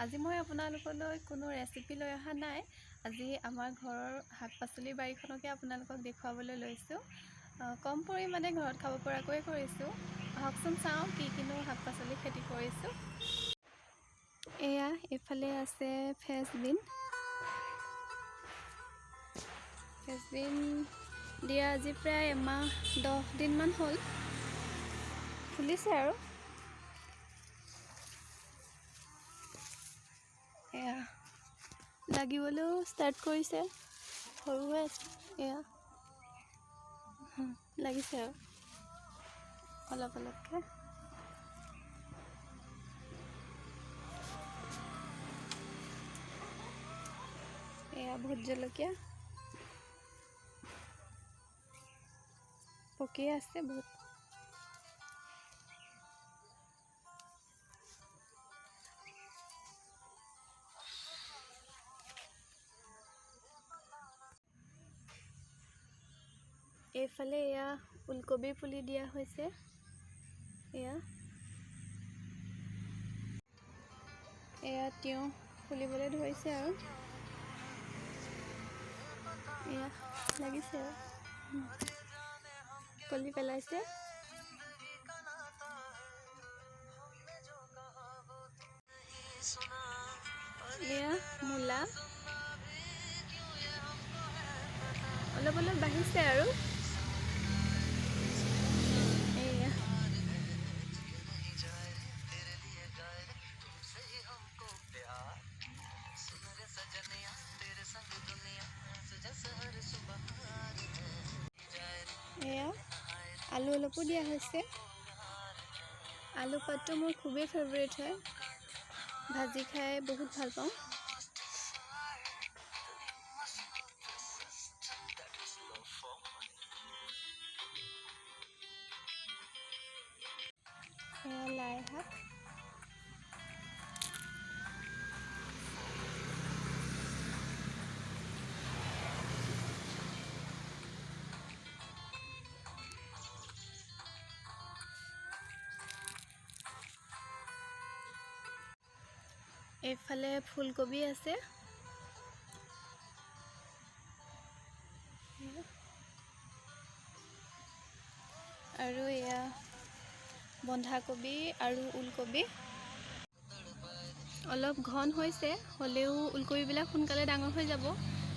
আজি মই আপোনালোকলৈ কোনো ৰেচিপি লৈ অহা নাই। আজি আমাৰ ঘৰৰ শাক পাচলিৰ বাৰীখনকে আপোনালোকক দেখুৱাবলৈ লৈছোঁ। কম পৰিমাণে ঘৰত খাব পৰাকৈ কৰিছোঁ। আহকচোন চাওঁ কি কিনো শাক পাচলি খেতি কৰিছোঁ। এয়া এইফালে আছে ফ্ৰেঞ্চবিন। ফ্ৰেঞ্চবিন দিয়া আজি প্ৰায় এমাহ 10 দিনমান হ'ল। ফুলিছে আৰু এয়া লাগিবলৈও ষ্টাৰ্ট কৰিছে, সৰু হৈ আছে। এয়া লাগিছে আৰু অলপ অলপকৈ। এয়া ভোট জলকীয়া পকিয়ে আছে বহুত। এইফালে এয়া ওলকবিৰ পুলি দিয়া হৈছে। এয়া তিয়ঁহ ফুলিবলৈ ধৰিছে আৰু এয়া লাগিছে আৰু কলি পেলাইছে। এয়া মূলা অলপ অলপ বাঢ়িছে আৰু এয়া এয়া আলু অলপো দিয়া হৈছে। আলু পাতটো মোৰ খুবেই ফেভৰেট হয়, ভাজি খাই বহুত ভাল পাওঁ। এয়া লাই শাক। এইফালে ফুলকবি আছে। আৰু এয়া বন্ধাকবি আৰু ওলকবি অলপ ঘন হৈছে, হ'লেও ওলকবিবিলাক সোনকালে ডাঙৰ হৈ যাব।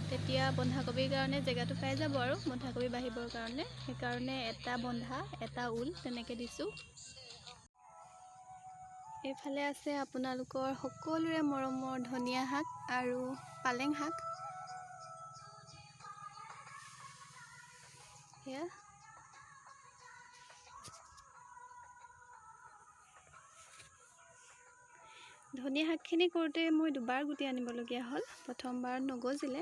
তেতিয়া বন্ধাকবিৰ কাৰণে জেগাটো পাই যাব আৰু বন্ধাকবি বাঢ়িবৰ কাৰণে। সেইকাৰণে এটা বন্ধা এটা ওল তেনেকৈ দিছোঁ। এইফালে আছে আপোনালোকৰ সকলোৰে মৰমৰ ধনিয়া শাক আৰু পালেং শাক। এয়া ধনিয়া শাকখিনি কৰোঁতে মই দুবাৰ গুটি আনিবলগীয়া হ'ল। প্ৰথমবাৰ নগজিলে,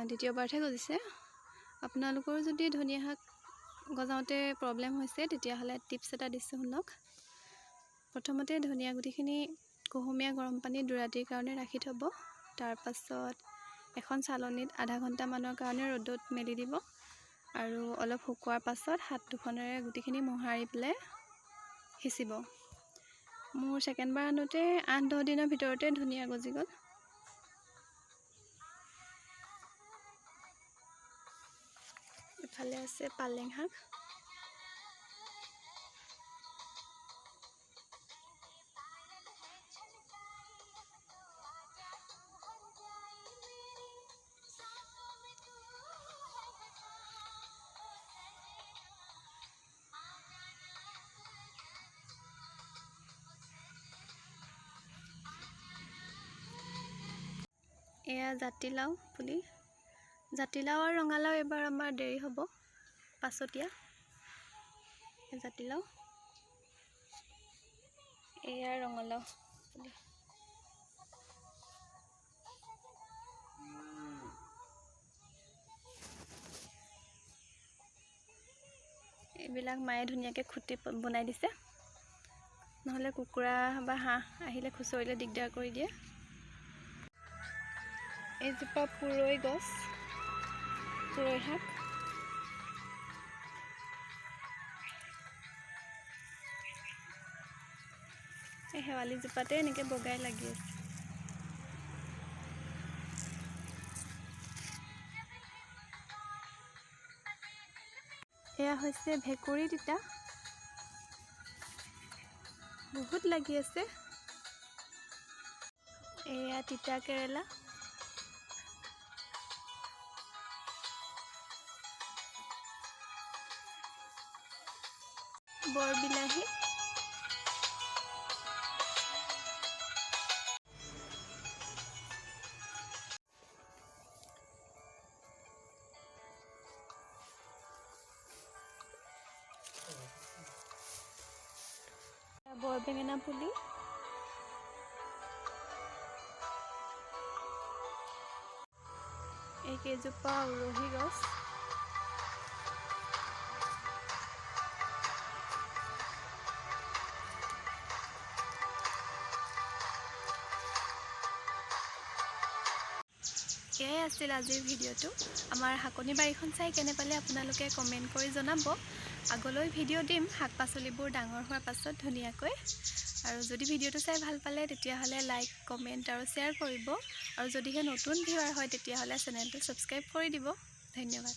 দ্বিতীয়বাৰতহে গজিছে। আপোনালোকৰো যদি ধনিয়া শাক গজাওঁতে প্ৰব্লেম হৈছে তেতিয়াহ'লে টিপছ এটা দিছোঁ শুনক। প্ৰথমতে ধনিয়া গুটিখিনি কুহুমীয়া গৰম পানীত দুৰাতিৰ কাৰণে ৰাখি থ'ব। তাৰপাছত এখন চালনীত আধা ঘণ্টামানৰ কাৰণে ৰ'দত মেলি দিব আৰু অলপ শুকোৱাৰ পাছত হাত দুখনেৰে গুটিখিনি মোহাৰি পেলাই সিঁচিব। মোৰ ছেকেণ্ডবাৰ আনোতে 8-10 দিনৰ ভিতৰতে ধুনীয়া গজি গ'ল। ইফালে আছে পালেং শাক। এয়া জাতিলাও পুলি। জাতিলাও আৰু ৰঙালাও এবাৰ আমাৰ দেৰি হ'ব, পাছতীয়া। জাতিলাও, এয়া ৰঙালাও পুলি। এইবিলাক মায়ে ধুনীয়াকৈ খুঁটি বনাই দিছে, নহ'লে কুকুৰা বা হাঁহ আহিলে খুচৰিলে দিগদাৰ কৰি দিয়ে। এইজোপা পুৰৈ গছ, পুৰৈ শাক। এই শেৱালি জোপাতে এনেকৈ বগাই লাগি আছে। এয়া হৈছে ভেকুৰী তিতা, বহুত লাগি আছে। এয়া তিতা কেৰেলা, বৰবিলাহী, বৰবেঙেনা পুলি, এইকেইজোপা উৰহি গছ, এয়াই আছিল আজিৰ ভিডিঅ'টো। আমাৰ শাকনি বাৰীখন চাই কেনে পালে আপোনালোকে কমেণ্ট কৰি জনাব। আগলৈ ভিডিঅ' দিম শাক পাচলিবোৰ ডাঙৰ হোৱাৰ পাছত ধুনীয়াকৈ। আৰু যদি ভিডিঅ'টো চাই ভাল পালে তেতিয়াহ'লে লাইক, কমেণ্ট আৰু শ্বেয়াৰ কৰিব। আৰু যদিহে নতুন ভিউৱাৰ হয় তেতিয়াহ'লে চেনেলটো ছাবস্ক্ৰাইব কৰি দিব। ধন্যবাদ।